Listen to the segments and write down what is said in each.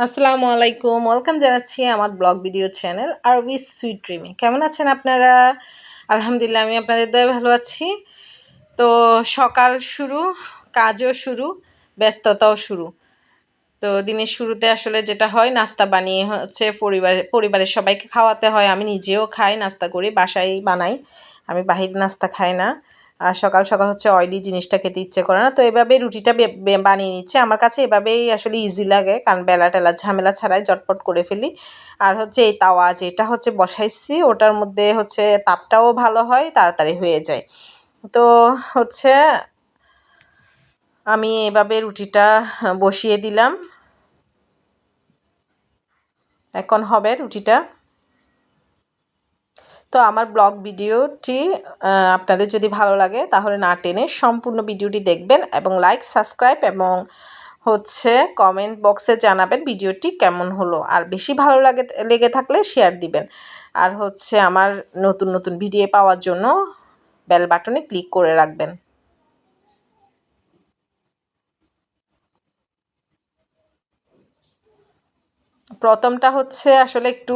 আসসালামু আলাইকুম। ওয়েলকাম জানাচ্ছি আমার ব্লগ ভিডিও চ্যানেল আরবি সুইট ড্রিমে। কেমন আছেন আপনারা? আলহামদুলিল্লাহ আমি আপনাদের দয়ায় ভালো আছি। তো সকাল শুরু, কাজও শুরু, ব্যস্ততাও শুরু। তো দিনের শুরুতে আসলে যেটা হয় নাস্তা বানিয়ে হচ্ছে পরিবারের সবাইকে খাওয়াতে হয়। আমি নিজেও খাই, নাস্তা করি, বাসায় বানাই। আমি বাহিরের নাস্তা খাই না। আর সকাল সকাল হচ্ছে অয়েলি জিনিসটা খেতে ইচ্ছে করে না। তো এভাবে রুটিটা বানিয়ে নিচ্ছি। আমার কাছে এভাবেই আসলে ইজি লাগে, কারণ বেলা টেলা ঝামেলা ছাড়াই ঝটপট করে ফেলি। আর হচ্ছে এই তাওয়া যেটা হচ্ছে বসাইছি, ওটার মধ্যে হচ্ছে তাপটাও ভালো হয়, তাড়াতাড়ি হয়ে যায়। তো হচ্ছে আমি এভাবে রুটিটা বসিয়ে দিলাম। এখন হবে রুটিটা। তো আমার ব্লগ ভিডিওটি আপনাদের যদি ভালো লাগে তাহলে না টেনে সম্পূর্ণ ভিডিওটি দেখবেন এবং লাইক, সাবস্ক্রাইব এবং হচ্ছে কমেন্ট বক্সে জানাবেন ভিডিওটি কেমন হলো। আর বেশি ভালো লেগে থাকলে শেয়ার দিবেন। আর হচ্ছে আমার নতুন নতুন ভিডিও পাওয়ার জন্য বেল বাটনে ক্লিক করে রাখবেন। প্রথমটা হচ্ছে আসলে একটু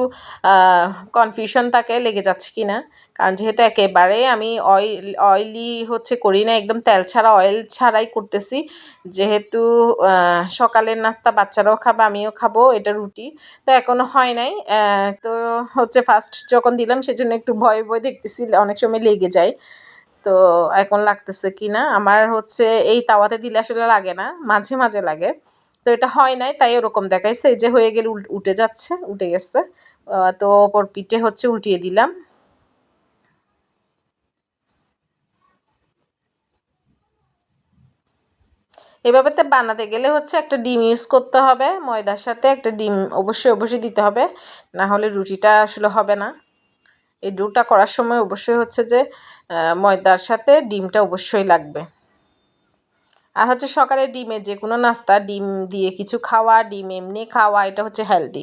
কনফিউশন থাকে লেগে যাচ্ছে কি না, কারণ যেহেতু একেবারে আমি অয়েলি হচ্ছে করি না, একদম তেল ছাড়া অয়েল ছাড়াই করতেছি। যেহেতু সকালের নাস্তা বাচ্চারাও খাবে, আমিও খাবো, এটা রুটি। তো এখনো হয় নাই। তো হচ্ছে ফার্স্ট যখন দিলাম সেজন্য একটু ভয় ভয় দেখতেছি, অনেক সময় লেগে যায়। তো এখন লাগতেছে কি না, আমার হচ্ছে এই তাওয়াতে দিলে আসলে লাগে না, মাঝে মাঝে লাগে। তো এটা হয় নাই, তাই ওরকম দেখাইছে। এই যে হয়ে গেলে উঠে যাচ্ছে, উঠে গেছে। তো অপর পিঠে হচ্ছে উল্টিয়ে দিলাম। এভাবেতে বানাতে গেলে হচ্ছে একটা ডিম ইউজ করতে হবে, ময়দার সাথে একটা ডিম অবশ্যই অবশ্যই দিতে হবে, না হলে রুটিটা আসলে হবে না। এই ডোটা করার সময় অবশ্যই হচ্ছে যে ময়দার সাথে ডিমটা অবশ্যই লাগবে। আর হচ্ছে সকালে ডিমের যে কোনো নাস্তা, ডিম দিয়ে কিছু খাওয়া, ডিম এমনি খাওয়া, এটা হচ্ছে হেলদি।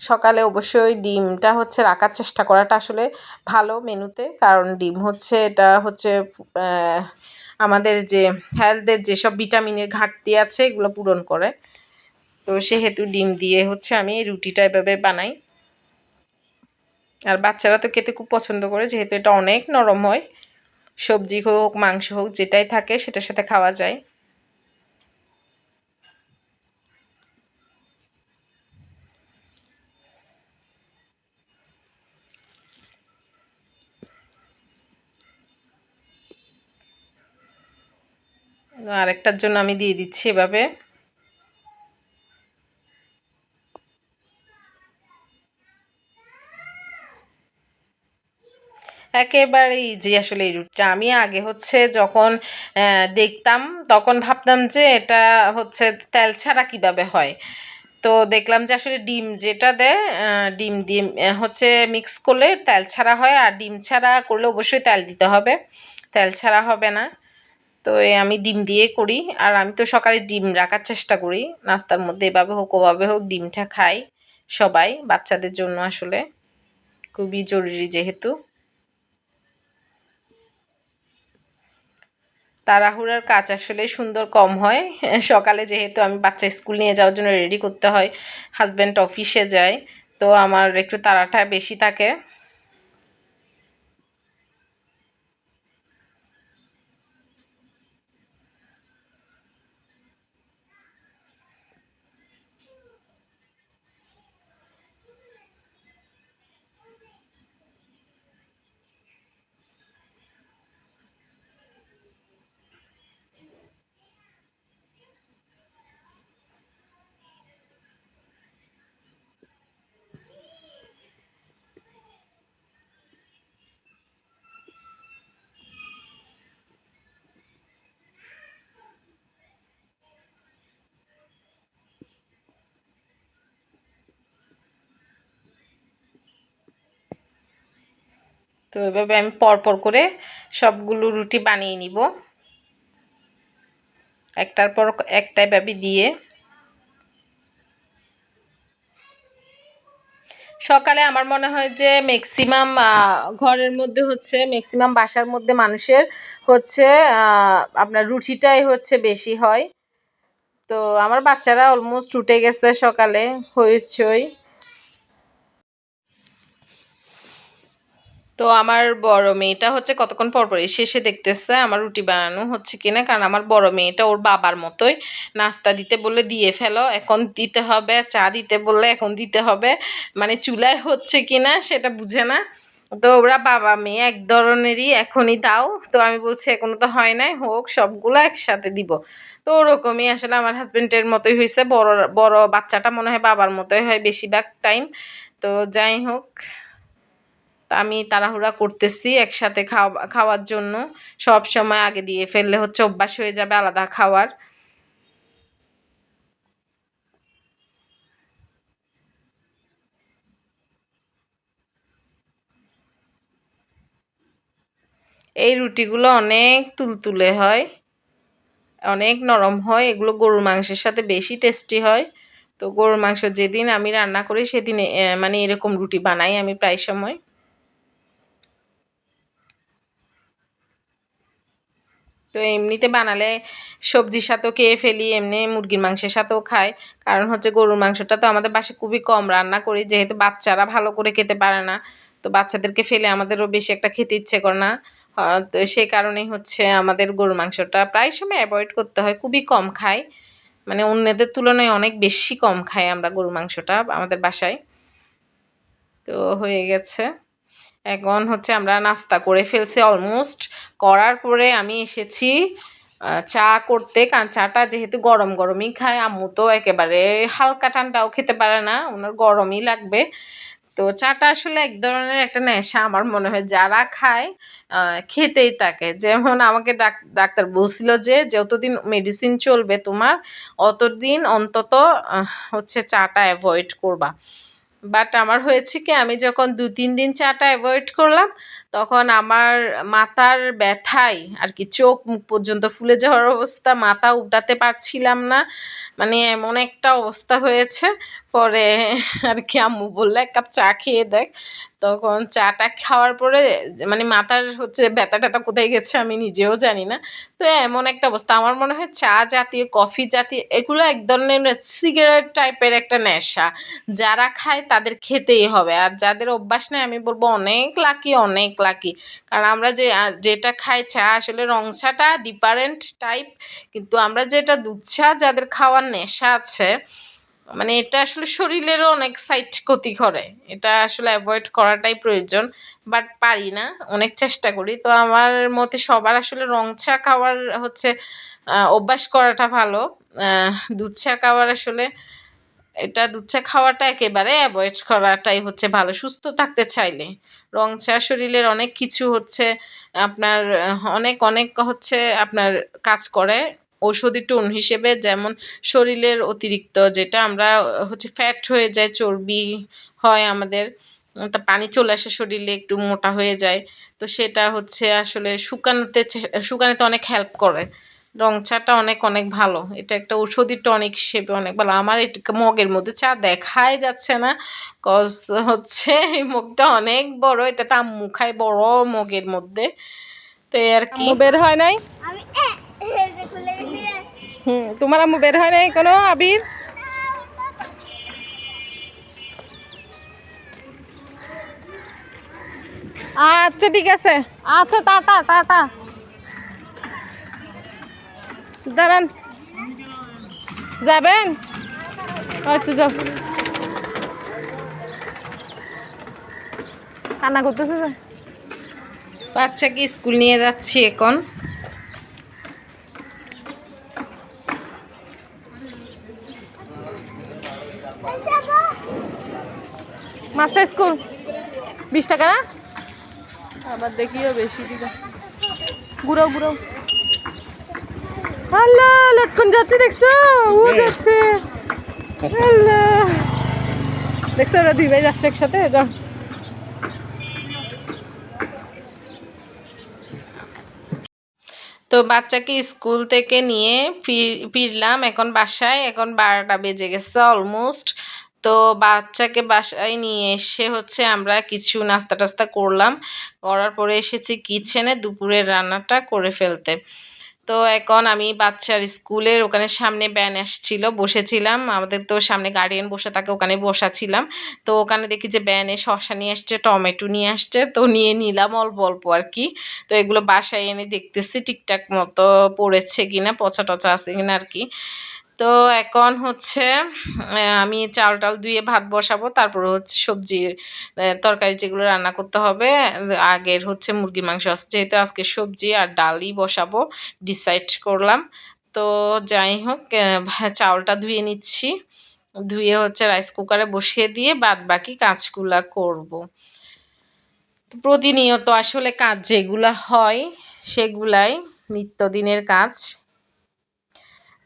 সকালে অবশ্যই ডিমটা হচ্ছে রাখার চেষ্টা করাটা আসলে ভালো মেনুতে, কারণ ডিম হচ্ছে এটা হচ্ছে আমাদের যে হেলথের যেসব ভিটামিনের ঘাটতি আছে এগুলো পূরণ করে। তো সেহেতু ডিম দিয়ে হচ্ছে আমি রুটিটা এভাবে বানাই। আর বাচ্চারা তো খেতে খুব পছন্দ করে, যেহেতু এটা অনেক নরম হয়। সবজি হোক, মাংস হোক, যেটাই থাকে সেটার সাথে খাওয়া যায়। আরেকটার জন্য আমি দিয়ে দিচ্ছি এভাবে। একেবারে ইজি আসলে এই রুটটা। আমি আগে হচ্ছে যখন দেখতাম তখন ভাবতাম যে এটা হচ্ছে তেল ছাড়া কিভাবে হয়। তো দেখলাম যে আসলে ডিম যেটা দেয়, ডিম দিয়ে হচ্ছে মিক্স করলে তেল ছাড়া হয়, আর ডিম ছাড়া করলে অবশ্যই তেল দিতে হবে, তেল ছাড়া হবে না। তো আমি ডিম দিয়ে করি। আর আমি তো সকালে ডিম রাখার চেষ্টা করি নাস্তার মধ্যে, এভাবে হোক ওভাবে হোক ডিমটা খাই সবাই, বাচ্চাদের জন্য আসলে খুবই জরুরি। যেহেতু তাড়াহুড়ার কাজ আসলে সুন্দর কম হয়। সকালে যেহেতু আমি বাচ্চা স্কুল নিয়ে যাওয়ার জন্য রেডি করতে হয়, হাজব্যান্ড অফিসে যায়, তো আমার একটু তাড়াটা বেশি থাকে। তো এভাবে আমি পরপর করে সবগুলো রুটি বানিয়ে নিব, একটার পর একটা এভাবে দিয়ে। সকালে আমার মনে হয় যে ম্যাক্সিমাম ঘরের মধ্যে হচ্ছে ম্যাক্সিমাম বাসার মধ্যে মানুষের হচ্ছে আপনার রুটিটাই হচ্ছে বেশি হয়। তো আমার বাচ্চারা অলমোস্ট উঠে গেছে সকালে হইচই। তো আমার বড় মেয়েটা হচ্ছে কতক্ষণ পর পর এসে দেখতেছে আমার রুটি বানানো হচ্ছে কিনা, কারণ আমার বড় মেয়েটা ওর বাবার মতোই নাস্তা দিতে বললে দিয়ে ফেলো, এখন দিতে হবে, চা দিতে বললে এখন দিতে হবে, মানে চুলায় হচ্ছে কিনা সেটা বুঝে না। তো ওরা বাবা মেয়ে এক ধরনেরই, এখনই দাও। তো আমি বলছি এখনো তো হয় নাই, হোক সবগুলো একসাথে দিব। তো ওরকমই আসলে আমার হাজবেন্ডের মতোই হয়েছে, বড় বড় বাচ্চাটা মনে হয় বাবার মতোই হয় বেশিরভাগ টাইম। তো যাই হোক, আমি তাড়াহুড়া করতেছি একসাথে খাওয়ার জন্য। সব সময় আগে দিয়ে ফেললে হচ্ছে অভ্যাস হয়ে যাবে আলাদা খাওয়ার। এই রুটিগুলো অনেক তুলতুলে হয়, অনেক নরম হয়, এগুলো গরুর মাংসের সাথে বেশি টেস্টি হয়। তো গরুর মাংস যেদিন আমি রান্না করি সেদিন মানে এরকম রুটি বানাই আমি প্রায় সময়। তো এমনিতে বানালে সবজির সাথেও খেয়ে ফেলি, এমনি মুরগির মাংসের সাথেও খাই। কারণ হচ্ছে গরুর মাংসটা তো আমাদের বাসায় খুবই কম রান্না করি, যেহেতু বাচ্চারা ভালো করে খেতে পারে না। তো বাচ্চাদেরকে ফেলে আমাদেরও বেশি একটা খেতে ইচ্ছে করে না। তো সেই কারণেই হচ্ছে আমাদের গরুর মাংসটা প্রায় সময় অ্যাভয়েড করতে হয়, খুবই কম খাই। মানে অন্যদের তুলনায় অনেক বেশি কম খাই আমরা গরুর মাংসটা আমাদের বাসায়। তো হয়ে গেছে, এখন হচ্ছে আমরা নাস্তা করে ফেলছি অলমোস্ট। করার পরে আমি এসেছি চা করতে, কারণ চাটা যেহেতু গরম গরমই খায়, আম্মু তো একেবারে হালকা ঠান্ডাও খেতে পারে না, ওনার গরমই লাগবে। তো চাটা আসলে এক ধরনের একটা নেশা আমার মনে হয়, যারা খায় খেতেই থাকে। যেমন আমাকে ডাক্তার বলছিল যে যতদিন মেডিসিন চলবে তোমার, অতদিন অন্তত হচ্ছে চাটা অ্যাভয়েড করবা। বাট আমার হয়েছে কি, আমি যখন ২-৩ দিন চাটা অ্যাভয়েড করলাম, তখন আমার মাথার ব্যথায় আর কি চোখ মুখ পর্যন্ত ফুলে যাওয়ার অবস্থা, মাথা উঠাতে পারছিলাম না। মানে এমন একটা অবস্থা হয়েছে। পরে আর কি আম্মু বলল, "এক কাপ চা খেয়ে দেখ।" তখন চাটা খাওয়ার পরে মানে মাথার হচ্ছে ব্যথা-ট্যাথা কোথায় গেছে আমি নিজেও জানি না। তো এমন একটা অবস্থা। আমার মনে হয় চা জাতীয়, কফি জাতীয় এগুলো এক ধরনের সিগারেট টাইপের একটা নেশা। যারা খায় তাদের খেতেই হবে। আর যাদের অভ্যাস নেই আমি বলব অনেক লাকি, অনেক লাকি। কারণ আমরা যেটা খাই চা আসলে রং চাটা ডিফারেন্ট টাইপ। কিন্তু আমরা যেটা দুধ চা যাদের খাওয়ার নেশা আছে, মানে এটা আসলে শরীরেরও অনেক সাইড ক্ষতি করে। এটা আসলে এভয়েড করাটাই প্রয়োজন। বাট পারি না। অনেক চেষ্টা করি। তো আমার মতে সবার আসলে রং চা খাওয়ার হচ্ছে অভ্যাস করাটা ভালো। আ দুধ চা খাওয়ার আসলে দুধ চা খাওয়াটা একেবারে এভয়েড করাটাই হচ্ছে ভালো সুস্থ থাকতে চাইলে। রং চা শরীরের অনেক কিছু হচ্ছে আপনার অনেক হচ্ছে আপনার কাজ করে ঔষধি টোন হিসেবে। যেমন শরীরের অতিরিক্ত যেটা আমরা হচ্ছে ফ্যাট হয়ে যায়, চর্বি হয় আমাদের। তা পানি চলে আসে শরীরে, একটু মোটা হয়ে যায়। তো সেটা হচ্ছে আসলে শুকানোতে অনেক হেল্প করে। রং চাটা অনেক ভালো। এটা একটা ঔষধি টনিক হিসেবে অনেক ভালো। আমার মগের মধ্যে চা দেখাই যাচ্ছে না। কজ হচ্ছে এই মগটা অনেক বড়। এটাতে আম্মু খায় বড় মগের মধ্যে। তো এই আর কি। আম্মু বের হয় নাই? তোমার আম্মু বের হয় নাই কোনো আবির? আচ্ছা ঠিক আছে। আচ্ছা টাটা টাটা। দাঁড়ান, যাবেন? আচ্ছা যাও। কান্না করতেছে যে। বাচ্চাকে স্কুল নিয়ে যাচ্ছি এখন। মাস্টার স্কুল 20 টাকা না? আবার দেখিও বেশি ঠিক আছে। ঘুরাও ঘুরাও। হ্যালো, লটকন যাচ্ছে দেখছো? ও যাচ্ছে। হ্যালো, দেখছো ওরা দুই ভাই যাচ্ছে একসাথে। যাও। তো বাচ্চাকে স্কুল থেকে নিয়ে ফিরলাম এখন বাসায়। এখন 12টা বেজে গেছে অলমোস্ট। তো বাচ্চাকে বাসায় নিয়ে এসে হচ্ছে আমরা কিছু নাস্তা-টাস্তা করলাম। করার পরে এসেছি কিচেনে দুপুরের রান্নাটা করে ফেলতে। তো এখন আমি বাচ্চার স্কুলের ওখানে সামনে ভ্যান আসছিল, বসেছিলাম। আমাদের তো সামনে গার্ডিয়ান বসে থাকে, ওখানে বসা ছিলাম। তো ওখানে দেখি যে ভ্যানে শসা নিয়ে আসছে, টমেটো নিয়ে আসছে। তো নিয়ে নিলাম অল্প, অল্প আরকি। তো এগুলো বাসায় এনে দেখতেছি ঠিকঠাক মতো পড়েছে কিনা, পচা-টচা আছে কিনা আরকি। তো এখন হচ্ছে আমি চাল-টাল ধুয়ে ভাত বসাবো। তারপরে হচ্ছে সবজির তরকারি যেগুলো রান্না করতে হবে। আগের হচ্ছে মুরগির মাংস আছে। যেহেতু আজকে সবজি আর ডালই বসাবো ডিসাইড করলাম। তো যাই হোক চাউলটা ধুয়ে নিচ্ছি। ধুয়ে হচ্ছে রাইস কুকারে বসিয়ে দিয়ে বাদবাকি কাজগুলা করব। প্রতিনিয়ত আসলে কাজ যেগুলা হয় সেগুলাই নিত্যদিনের কাজ।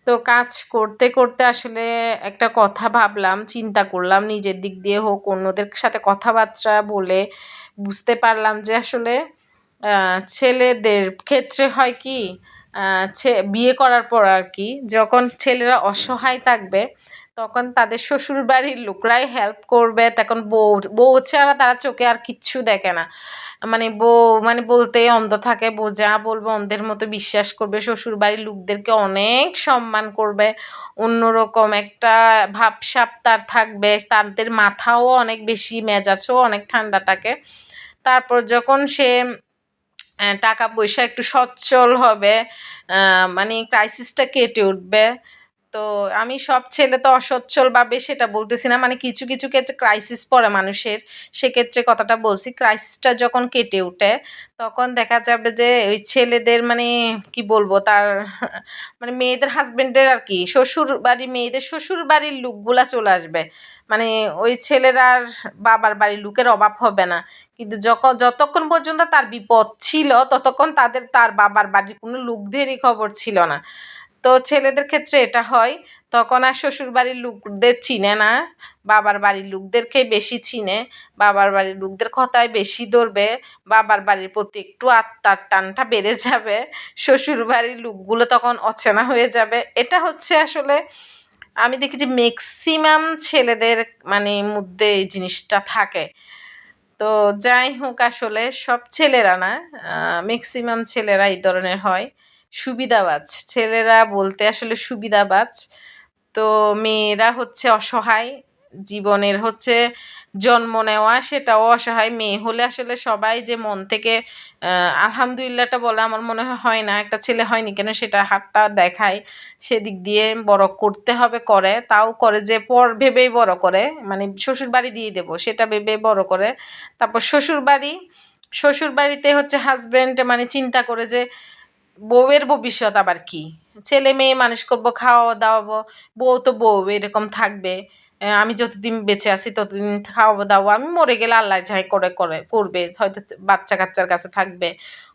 তো কাজ করতে, করতে আসলে একটা কথা ভাবলাম, চিন্তা করলাম নিজের দিক দিয়ে হোক, অন্যদের সাথে কথাবার্তা বলে বুঝতে পারলাম যে আসলে আ ছেলেদের ক্ষেত্রে হয় কি, আ বিয়ে করার পর আরকি যখন ছেলেরা অসহায় থাকবে, তখন তাদের শ্বশুরবাড়ির লোকরাই হেল্প করবে। তখন বউ ছাড়া তারা চোখে আর কিচ্ছু দেখে না। মানে মানে বলতেই অন্ধ থাকে। বউ যা বলবে অন্ধের মতো বিশ্বাস করবে। শ্বশুরবাড়ির লোকদেরকে অনেক সম্মান করবে। অন্যরকম একটা ভাবসাব তার থাকবে। তাদের মাথাও অনেক বেশি, মেজাজও অনেক ঠান্ডা থাকে। তারপর যখন সে টাকা-পয়সা একটু সচ্ছল হবে, আ মানে ক্রাইসিসটা কেটে উঠবে। তো আমি সব ছেলে তো অসচ্ছল ভাবে সেটা বলতেছি না। মানে কিছু, কিছু ক্ষেত্রে ক্রাইসিস পড়ে মানুষের। সেক্ষেত্রে কথাটা বলছি। ক্রাইসিসটা যখন কেটে উঠে, তখন দেখা যাবে যে ওই ছেলেদের মানে কি বলবো তার মানে মেয়েদের হাসব্যান্ডের আরকি শ্বশুরবাড়ির মেয়েদের শ্বশুরবাড়ির লোকগুলা চলে আসবে। মানে ওই ছেলের আর বাবার বাড়ির লোকের অভাব হবে না। কিন্তু যতক্ষণ পর্যন্ত তার বিপদ ছিল, ততক্ষণ তার বাবার বাড়ির কোনো লোকদেরই খবর ছিল না। তো ছেলেদের ক্ষেত্রে এটা হয়। তখন আর শ্বশুরবাড়ির লোকদের চিনে না। বাবার বাড়ির লোকদেরকেই বেশি চিনে। বাবার বাড়ির লোকদের কথায় বেশি ধরবে। বাবার বাড়ির প্রতি একটু আত্মার টানটা বেড়ে যাবে। শ্বশুরবাড়ির লোকগুলো তখন অচেনা হয়ে যাবে। এটা হচ্ছে আসলে আমি দেখি যে মেক্সিমাম ছেলেদের মানে মধ্যে এই জিনিসটা থাকে। তো যাই হোক আসলে সব ছেলেরা না, আ মেক্সিমাম ছেলেরা এই ধরনের হয়। সুবিধাবাজ। ছেলেরা বলতে আসলে সুবিধাবাজ। তো মেয়েরা হচ্ছে অসহায়। জীবনের হচ্ছে জন্ম নেওয়া সেটাও অসহায়। মেয়ে হলে আসলে সবাই যে মন থেকে আ আলহামদুলিল্লাহটা বলে আমার মনে হয় না। একটা ছেলে হয়নি কেন সেটা হাতটা দেখায়। সেদিক দিয়ে বড় করতে হবে করে। তাও করে যে পর ভেবেই বড় করে। মানে শ্বশুরবাড়ি দিয়ে দেব সেটা ভেবে বড় করে। তারপর শ্বশুরবাড়িতে হচ্ছে হাসব্যান্ড মানে চিন্তা করে যে বউয়ের ভবিষ্যৎ আবার কি? ছেলে-মেয়ে মানুষ করব, খাওয়াবো-দাওয়াবো। বউ তো বউ এরকম থাকবে। আমি যতদিন বেঁচে আছি ততদিন খাওয়াবো-দাওয়াবো। আমি মরে গেলে আল্লাহ যাই করবে। হয়তো বাচ্চা-কাচ্চার কাছে থাকবে।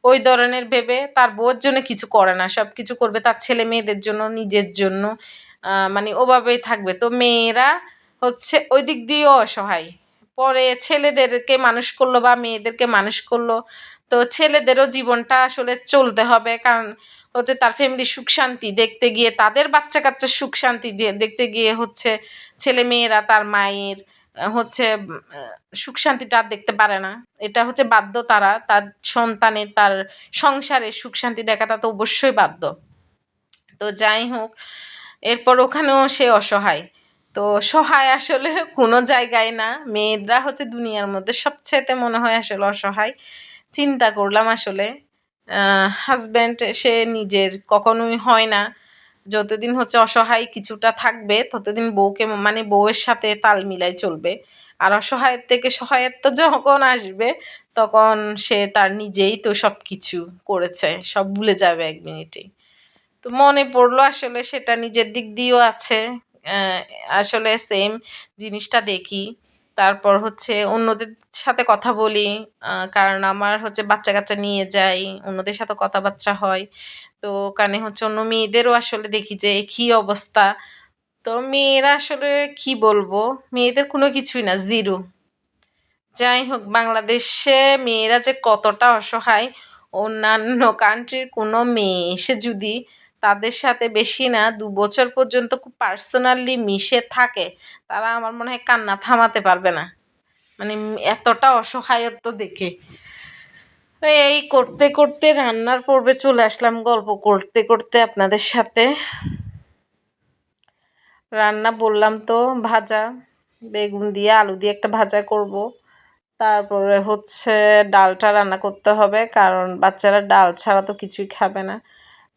ওই ধরনের ভেবে তার বউয়ের জন্য কিছু করে না। সবকিছু করবে তার ছেলে-মেয়েদের জন্য, নিজের জন্য। মানে ওভাবেই থাকবে। তো মেয়েরা হচ্ছে ওই দিক দিয়েও অসহায়। পরে ছেলেদেরকে মানুষ করলো বা মেয়েদেরকে মানুষ করলো। তো ছেলেদেরও জীবনটা আসলে চলতে হবে। কারণ হচ্ছে তার ফ্যামিলির সুখ-শান্তি দেখতে গিয়ে তাদের বাচ্চা-কাচ্চার সুখ-শান্তি দেখতে গিয়ে হচ্ছে ছেলে-মেয়েরা তার মায়ের হচ্ছে সুখ-শান্তিটা আর দেখতে পারে না। এটা হচ্ছে বাধ্য তারা। তার সন্তানের, তার সংসারের সুখ-শান্তি দেখাটা তো অবশ্যই বাধ্য। তো যাই হোক, এরপর ওখানেও সে অসহায়। তো সহায় আসলে কোনো জায়গায় না। মেয়েরা হচ্ছে দুনিয়ার মধ্যে সবচাইতে মনে হয় আসলে অসহায়। চিন্তা করলাম আসলে হাসব্যান্ড সে নিজের কখনোই হয় না। যতদিন হচ্ছে অসহায় কিছুটা থাকবে ততদিন বউকে মানে বউয়ের সাথে তাল মিলাই চলবে। আর অসহায়ের থেকে সহায়ত্ব যখন আসবে তখন সে তার নিজেই তো সবকিছু করেছে। সব ভুলে যাবে ১ মিনিটেই। তো মনে পড়লো আসলে সেটা নিজের দিক দিয়েও আছে। অ্যা আসলে সেম জিনিসটা দেখি। তারপর হচ্ছে অন্যদের সাথে কথা বলি। কারণ আমার হচ্ছে বাচ্চা-কাচ্চা নিয়ে যাই। অন্যদের সাথে কথাবার্তা হয়। তো ওখানে হচ্ছে অন্য মেয়েদেরও আসলে দেখি যে একই অবস্থা। তো মেয়েরা আসলে কি বলবো? মেয়েদের কোনো কিছুই না, 0। যাই হোক বাংলাদেশে মেয়েরা যে কতটা অসহায়, অন্যান্য কান্ট্রির কোনো মেয়ে এসে যদি তাদের সাথে বেশি না ২ বছর পর্যন্ত খুব পার্সোনালি মিশে থাকে, তারা আমার মনে হয় কান্না থামাতে পারবে না। মানে এতটা অসহায়ত্ব দেখে। এই করতে করতে রান্নার পর্বে চলে আসলাম, গল্প করতে করতে আপনাদের সাথে। রান্না বললাম তো, ভাজা, বেগুন দিয়ে আলু দিয়ে একটা ভাজা করব। তারপরে হচ্ছে ডালটা রান্না করতে হবে, কারণ বাচ্চারা ডাল ছাড়া তো কিছুই খাবে না।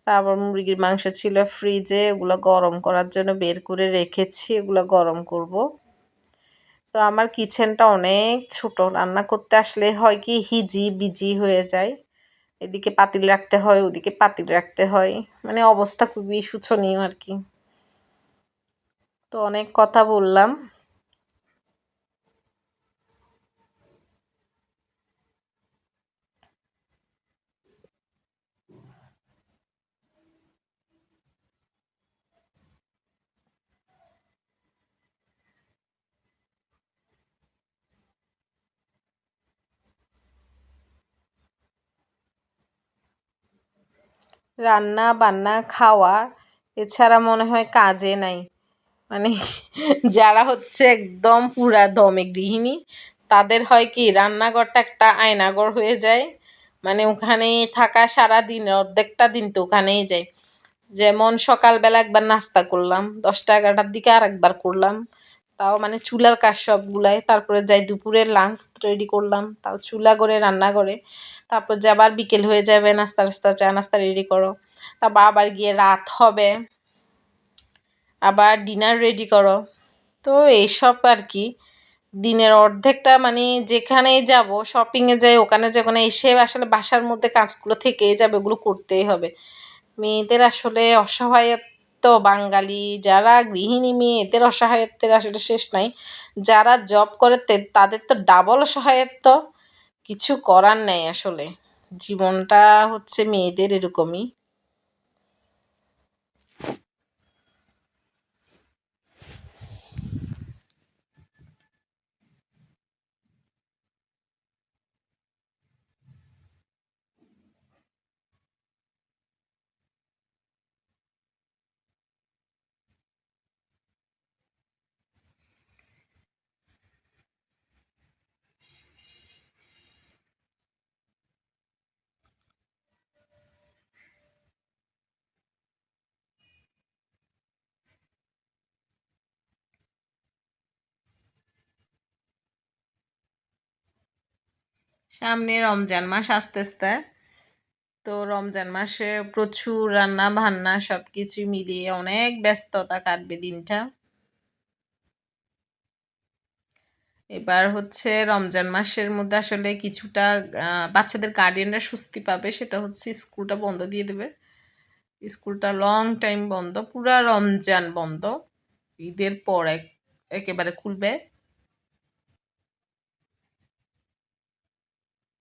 তারপর মুরগির মাংস ছিল ফ্রিজে, ওগুলো গরম করার জন্য বের করে রেখেছি, ওগুলো গরম করব। তো আমার কিচেনটা অনেক ছোট, রান্না করতে আসলে হয় কি হিজি বিজি হয়ে যায়। এদিকে পাতিল রাখতে হয়, ওদিকে পাতিল রাখতে হয়, মানে অবস্থা খুবই শোচনীয় আর কি। তো অনেক কথা বললাম। রান্না বান্না খাওয়া এছাড়া মনে হয় কাজে নাই। মানে যারা হচ্ছে একদম পুরা দমে গৃহিণী, তাদের হয় কি রান্নাঘরটা একটা আয়নাঘর হয়ে যায়। মানে ওখানেই থাকা সারা দিন, অর্ধেকটা দিন তো ওখানেই যায়। যেমন সকালবেলা একবার নাস্তা করলাম, 10টা 11টার দিকে আর একবার করলাম, তাও মানে চুলার কাজ সবগুলাই। তারপরে যাই দুপুরের লাঞ্চ রেডি করলাম, তাও চুলা করে রান্না করে। তারপর যে আবার বিকেল হয়ে যাবে, নাস্তা টাস্তা চা নাস্তা রেডি করো। তারপর আবার গিয়ে রাত হবে, আবার ডিনার রেডি করো। তো এইসব আর কি। দিনের অর্ধেকটা মানে যেখানেই যাব, শপিংয়ে যাই, ওখানে যে ওখানে এসে আসলে বাসার মধ্যে কাজগুলো থেকেই যাবে, ওগুলো করতেই হবে। মেয়েদের আসলে অসহায়ত্ব, বাঙালি যারা গৃহিণী মেয়ে এদের অসহায়ত্বের আসলে শেষ নাই। যারা জব করে তাদের তো ডাবল অসহায়ত্ব। কিছু করার নেই আসলে, জীবনটা হচ্ছে মেয়েদের এরকমই। সামনে রমজান মাস আসতে, তো রমজান মাসে প্রচুর রান্না বান্না সবকিছু মিলিয়ে অনেক ব্যস্ততা কাটবে দিনটা। এবার হচ্ছে রমজান মাসের মধ্যে আসলে কিছুটা বাচ্চাদের গার্ডিয়ানরা স্বস্তি পাবে, সেটা হচ্ছে স্কুলটা বন্ধ দিয়ে দেবে। স্কুলটা লং টাইম বন্ধ, পুরা রমজান বন্ধ, ঈদের পর একেবারে খুলবে।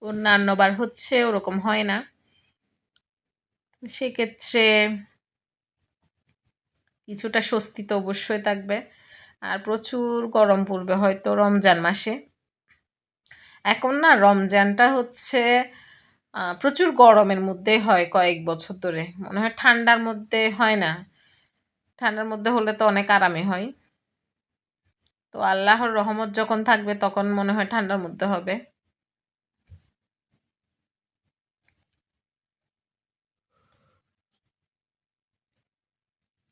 অন্যান্যবার হচ্ছে ওরকম হয় না। সেক্ষেত্রে কিছুটা স্বস্তি তো অবশ্যই থাকবে। আর প্রচুর গরম পড়বে হয়তো রমজান মাসে। এখন না রমজানটা হচ্ছে প্রচুর গরমের মধ্যে হয় কয়েক বছর ধরে, মনে হয় ঠান্ডার মধ্যে হয় না। ঠান্ডার মধ্যে হলে তো অনেক আরামে হয়। তো আল্লাহর রহমত যখন থাকবে তখন মনে হয় ঠান্ডার মধ্যে হবে।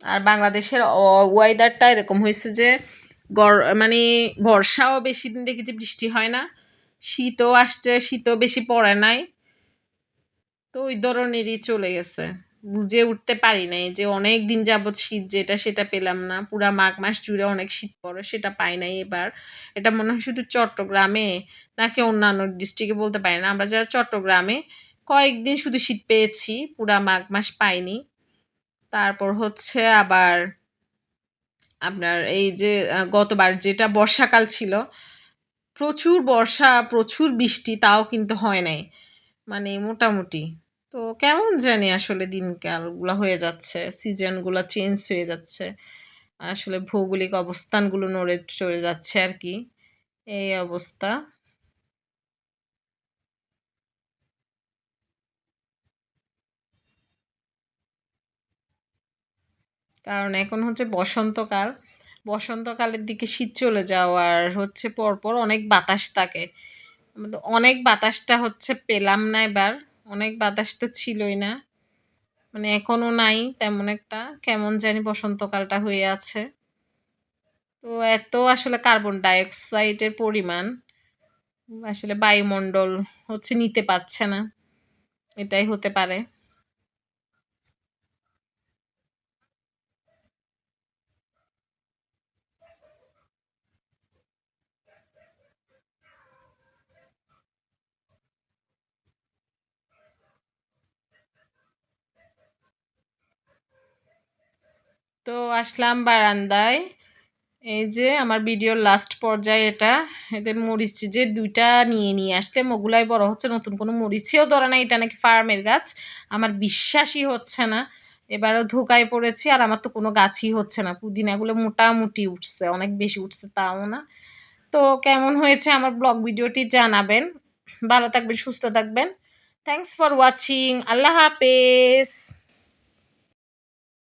আর বাংলাদেশের ওয়েদারটা এরকম হয়েছে যে মানে বর্ষাও বেশি দিন দেখেছি বৃষ্টি হয় না, শীতও আসছে, শীতও বেশি পড়ে নাই। তো ওই ধরনেরই চলে গেছে। বুঝে উঠতে পারি নাই যে অনেক দিন যাবৎ শীত যেটা সেটা পেলাম না, পুরা মাঘ মাস জুড়ে অনেক শীত পড়ে সেটা পাই নাই এবার। এটা মনে হয় শুধু চট্টগ্রামে নাকি অন্যান্য ডিস্ট্রিক্টে বলতে পারি না, আমরা যারা চট্টগ্রামে কয়েকদিন শুধু শীত পেয়েছি, পুরা মাঘ মাস পাইনি। তারপর হচ্ছে আবার আপনার এই যে গতবার যেটা বর্ষাকাল ছিল, প্রচুর বর্ষা প্রচুর বৃষ্টি, তাও কিন্তু হয় নাই, মানে মোটামুটি। তো কেমন জানি আসলে দিনকালগুলো হয়ে যাচ্ছে, সিজনগুলো চেঞ্জ হয়ে যাচ্ছে, আসলে ভৌগোলিক অবস্থানগুলো নড়ে চড়ে যাচ্ছে আর কি, এই অবস্থা। কারণ এখন হচ্ছে বসন্তকাল, বসন্তকালের দিকে শীত চলে যাওয়ার হচ্ছে পরপর অনেক বাতাস থাকে। অনেক বাতাসটা হচ্ছে পেলাম না এবার। অনেক বাতাস তো ছিলই না। মানে এখনো নাই তেমন একটা। কেমন জানি বসন্তকালটা হয়ে আছে। তো এত আসলে কার্বন ডাইঅক্সাইডের পরিমাণ আসলে বায়ুমণ্ডল হচ্ছে নিতে পারছে না। এটাই হতে পারে। তো আসলাম বারান্দায়। এই যে আমার ভিডিওর লাস্ট পর্যায়ে এটা। এতে মরিচ যে ২ টা নিয়ে আসলাম ওগুলাই বড় হচ্ছে। নতুন কোনো মরিচেও ধরে না। এটা নাকি ফার্মের গাছ। আমার বিশ্বাসই হচ্ছে না। এবারও ধোঁকায় পড়েছি আর আমার তো কোনো গাছই হচ্ছে না। পুদিনাগুলো মোটামুটি উঠছে। অনেক বেশি উঠছে তাও না। তো কেমন হয়েছে আমার ব্লগ ভিডিওটি জানাবেন। ভালো থাকবেন, সুস্থ থাকবেন। Thanks for watching. আল্লাহ হাফেজ।